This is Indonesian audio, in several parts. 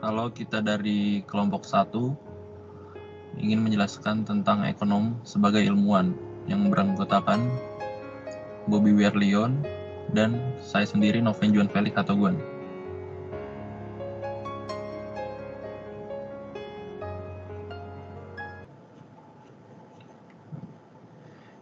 Halo, kita dari kelompok 1 ingin menjelaskan tentang ekonom sebagai ilmuwan yang beranggotakan Bobby Werlion dan saya sendiri Noven Juan Felix Hatoguan.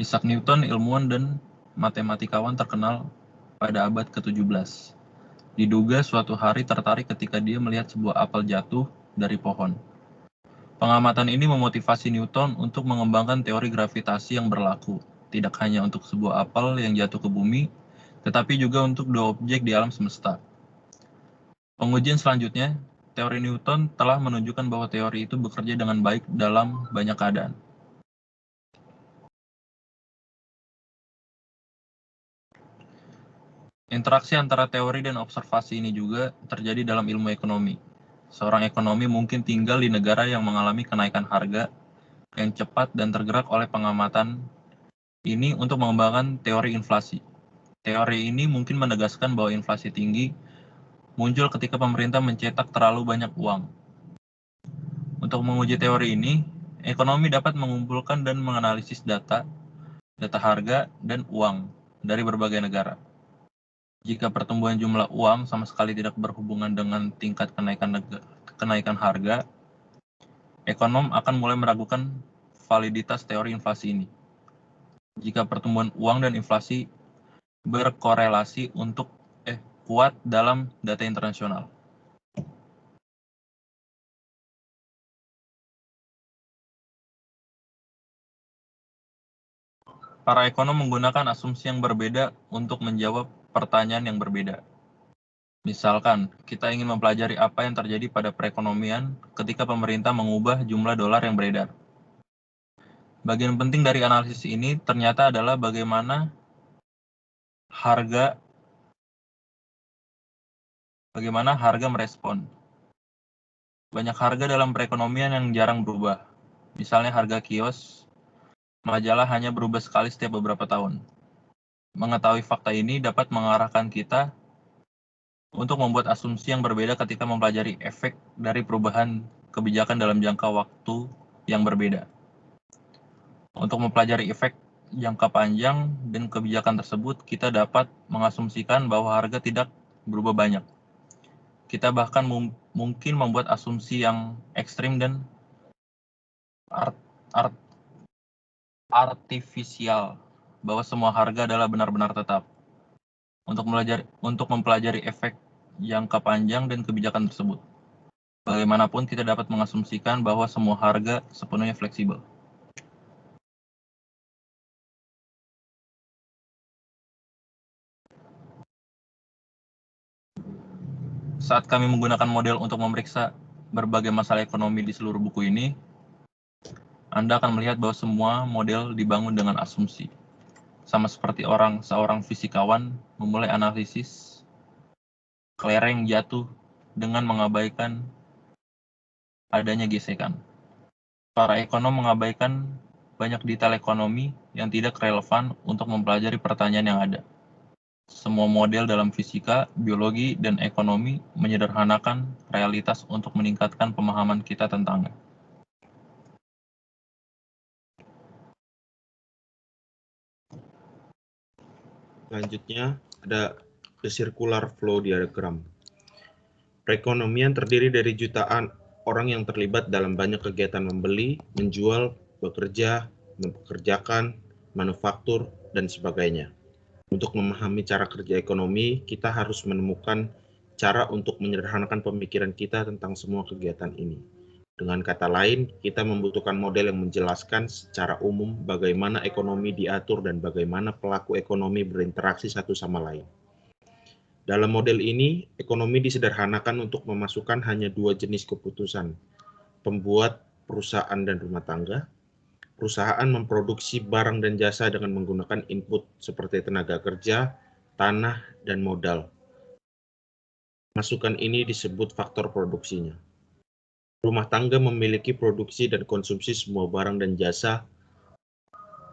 Isaac Newton, ilmuwan dan matematikawan terkenal pada abad ke-17. Diduga suatu hari tertarik ketika dia melihat sebuah apel jatuh dari pohon. Pengamatan ini memotivasi Newton untuk mengembangkan teori gravitasi yang berlaku, tidak hanya untuk sebuah apel yang jatuh ke bumi, tetapi juga untuk dua objek di alam semesta. Pengujian selanjutnya, teori Newton telah menunjukkan bahwa teori itu bekerja dengan baik dalam banyak keadaan. Interaksi antara teori dan observasi ini juga terjadi dalam ilmu ekonomi. Seorang ekonomi mungkin tinggal di negara yang mengalami kenaikan harga yang cepat dan tergerak oleh pengamatan ini untuk mengembangkan teori inflasi. Teori ini mungkin menegaskan bahwa inflasi tinggi muncul ketika pemerintah mencetak terlalu banyak uang. Untuk menguji teori ini, ekonomi dapat mengumpulkan dan menganalisis data harga, dan uang dari berbagai negara. Jika pertumbuhan jumlah uang sama sekali tidak berhubungan dengan tingkat kenaikan harga, ekonom akan mulai meragukan validitas teori inflasi ini. Jika pertumbuhan uang dan inflasi berkorelasi kuat dalam data internasional. Para ekonom menggunakan asumsi yang berbeda untuk menjawab pertanyaan yang berbeda. Misalkan, kita ingin mempelajari apa yang terjadi pada perekonomian ketika pemerintah mengubah jumlah dolar yang beredar. Bagian penting dari analisis ini ternyata adalah bagaimana harga merespon. Banyak harga dalam perekonomian yang jarang berubah. Misalnya harga kios, majalah hanya berubah sekali setiap beberapa tahun. Mengetahui fakta ini dapat mengarahkan kita untuk membuat asumsi yang berbeda ketika mempelajari efek dari perubahan kebijakan dalam jangka waktu yang berbeda. Untuk mempelajari efek jangka panjang dan kebijakan tersebut, kita dapat mengasumsikan bahwa harga tidak berubah banyak. Kita bahkan mungkin membuat asumsi yang ekstrim dan artifisial bahwa semua harga adalah benar-benar tetap. Untuk mempelajari efek jangka panjang dan kebijakan tersebut. Bagaimanapun kita dapat mengasumsikan bahwa semua harga sepenuhnya fleksibel. Saat kami menggunakan model untuk memeriksa berbagai masalah ekonomi di seluruh buku ini, Anda akan melihat bahwa semua model dibangun dengan asumsi. Sama seperti seorang fisikawan memulai analisis kelereng jatuh dengan mengabaikan adanya gesekan. Para ekonom mengabaikan banyak detail ekonomi yang tidak relevan untuk mempelajari pertanyaan yang ada. Semua model dalam fisika, biologi, dan ekonomi menyederhanakan realitas untuk meningkatkan pemahaman kita tentangnya. Selanjutnya ada the circular flow diagram. Perekonomian terdiri dari jutaan orang yang terlibat dalam banyak kegiatan membeli, menjual, bekerja, mempekerjakan, manufaktur, dan sebagainya. Untuk memahami cara kerja ekonomi, kita harus menemukan cara untuk menyederhanakan pemikiran kita tentang semua kegiatan ini. Dengan kata lain, kita membutuhkan model yang menjelaskan secara umum bagaimana ekonomi diatur dan bagaimana pelaku ekonomi berinteraksi satu sama lain. Dalam model ini, ekonomi disederhanakan untuk memasukkan hanya dua jenis keputusan, pembuat perusahaan dan rumah tangga. Perusahaan memproduksi barang dan jasa dengan menggunakan input seperti tenaga kerja, tanah, dan modal. Masukan ini disebut faktor produksinya. Rumah tangga memiliki produksi dan konsumsi semua barang dan jasa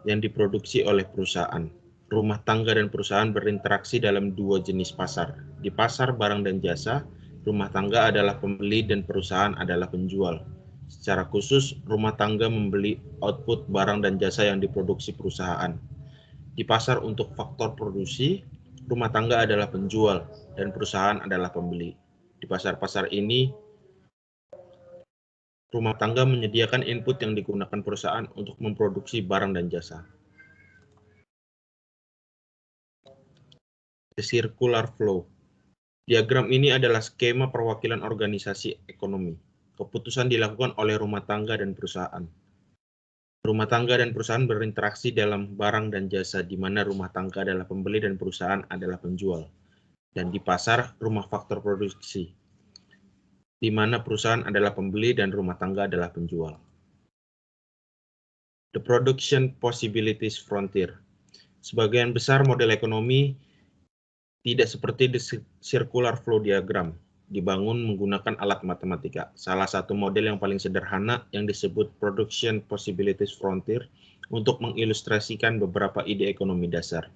yang diproduksi oleh perusahaan. Rumah tangga dan perusahaan berinteraksi dalam dua jenis pasar. Di pasar barang dan jasa, Rumah tangga adalah pembeli dan perusahaan adalah penjual. Secara khusus, rumah tangga membeli output barang dan jasa yang diproduksi perusahaan. Di pasar untuk faktor produksi, rumah tangga adalah penjual dan perusahaan adalah pembeli. Di pasar-pasar ini, rumah tangga menyediakan input yang digunakan perusahaan untuk memproduksi barang dan jasa. The circular flow. Diagram ini adalah skema perwakilan organisasi ekonomi. Keputusan dilakukan oleh rumah tangga dan perusahaan. Rumah tangga dan perusahaan berinteraksi dalam barang dan jasa, di mana rumah tangga adalah pembeli dan perusahaan adalah penjual. Dan di pasar, rumah faktor produksi, di mana perusahaan adalah pembeli dan rumah tangga adalah penjual. The Production Possibilities Frontier. Sebagian besar model ekonomi tidak seperti the circular flow diagram, dibangun menggunakan alat matematika. Salah satu model yang paling sederhana yang disebut Production Possibilities Frontier untuk mengilustrasikan beberapa ide ekonomi dasar.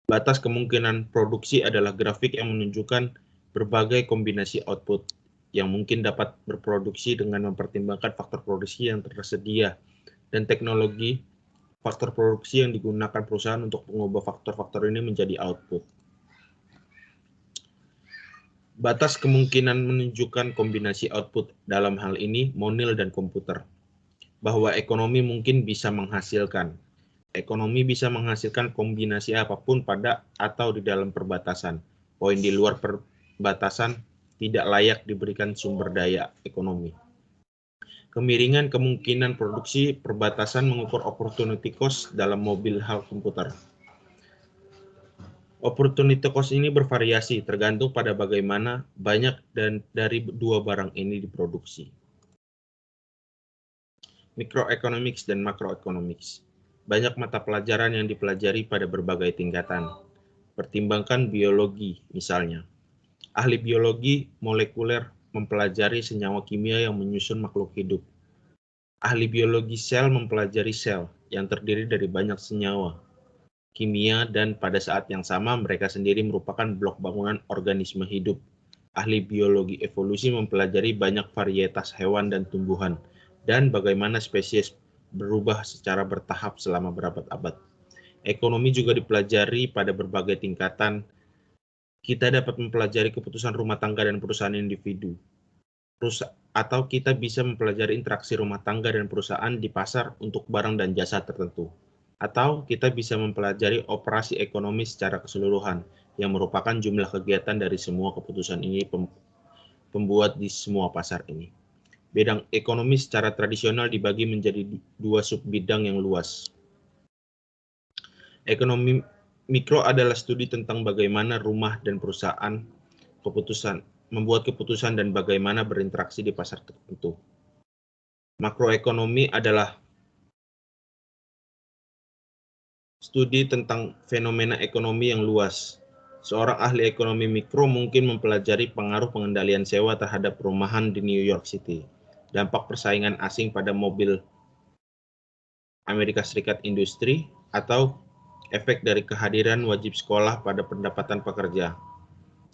Batas kemungkinan produksi adalah grafik yang menunjukkan berbagai kombinasi output yang mungkin dapat berproduksi dengan mempertimbangkan faktor produksi yang tersedia dan teknologi faktor produksi yang digunakan perusahaan untuk mengubah faktor-faktor ini menjadi output. Batas kemungkinan menunjukkan kombinasi output, dalam hal ini monil dan komputer, bahwa ekonomi mungkin bisa menghasilkan. Ekonomi bisa menghasilkan kombinasi apapun pada atau di dalam perbatasan. Poin di luar perbatasan tidak layak diberikan sumber daya ekonomi. Kemiringan kemungkinan produksi perbatasan mengukur opportunity cost dalam mobil hal komputer. Opportunity cost ini bervariasi tergantung pada bagaimana banyak dan dari dua barang ini diproduksi. Microeconomics dan macroeconomics. Banyak mata pelajaran yang dipelajari pada berbagai tingkatan. Pertimbangkan biologi misalnya. Ahli biologi molekuler mempelajari senyawa kimia yang menyusun makhluk hidup. Ahli biologi sel mempelajari sel yang terdiri dari banyak senyawa kimia, dan pada saat yang sama mereka sendiri merupakan blok bangunan organisme hidup. Ahli biologi evolusi mempelajari banyak varietas hewan dan tumbuhan, dan bagaimana spesies berubah secara bertahap selama berabad-abad. Ekonomi juga dipelajari pada berbagai tingkatan. Kita dapat mempelajari keputusan rumah tangga dan perusahaan individu. Atau kita bisa mempelajari interaksi rumah tangga dan perusahaan di pasar untuk barang dan jasa tertentu. Atau kita bisa mempelajari operasi ekonomi secara keseluruhan, yang merupakan jumlah kegiatan dari semua keputusan ini pembuat di semua pasar ini. Bidang ekonomi secara tradisional dibagi menjadi dua subbidang yang luas. Ekonomi mikro adalah studi tentang bagaimana rumah dan perusahaan membuat keputusan dan bagaimana berinteraksi di pasar tertentu. Makroekonomi adalah studi tentang fenomena ekonomi yang luas. Seorang ahli ekonomi mikro mungkin mempelajari pengaruh pengendalian sewa terhadap perumahan di New York City, dampak persaingan asing pada mobil Amerika Serikat industri, atau efek dari kehadiran wajib sekolah pada pendapatan pekerja.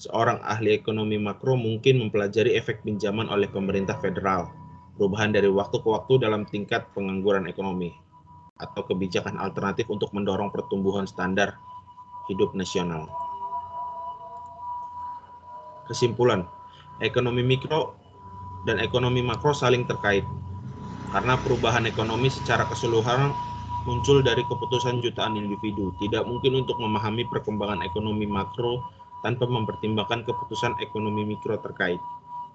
Seorang ahli ekonomi makro mungkin mempelajari efek pinjaman oleh pemerintah federal, perubahan dari waktu ke waktu dalam tingkat pengangguran ekonomi, atau kebijakan alternatif untuk mendorong pertumbuhan standar hidup nasional. Kesimpulan, ekonomi mikro dan ekonomi makro saling terkait, karena perubahan ekonomi secara keseluruhan muncul dari keputusan jutaan individu. Tidak mungkin untuk memahami perkembangan ekonomi makro tanpa mempertimbangkan keputusan ekonomi mikro terkait.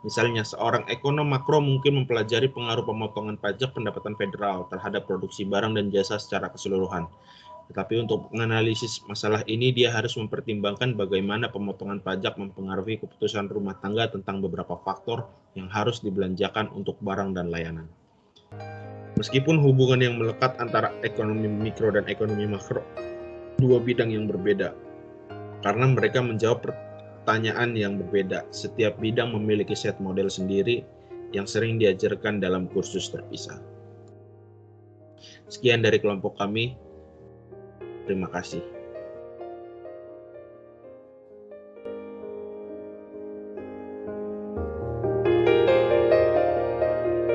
Misalnya, seorang ekonom makro mungkin mempelajari pengaruh pemotongan pajak pendapatan federal terhadap produksi barang dan jasa secara keseluruhan. Tetapi untuk menganalisis masalah ini, dia harus mempertimbangkan bagaimana pemotongan pajak mempengaruhi keputusan rumah tangga tentang beberapa faktor yang harus dibelanjakan untuk barang dan layanan. Meskipun hubungan yang melekat antara ekonomi mikro dan ekonomi makro, dua bidang yang berbeda, karena mereka menjawab pertanyaan yang berbeda. Setiap bidang memiliki set model sendiri yang sering diajarkan dalam kursus terpisah. Sekian dari kelompok kami. Terima kasih.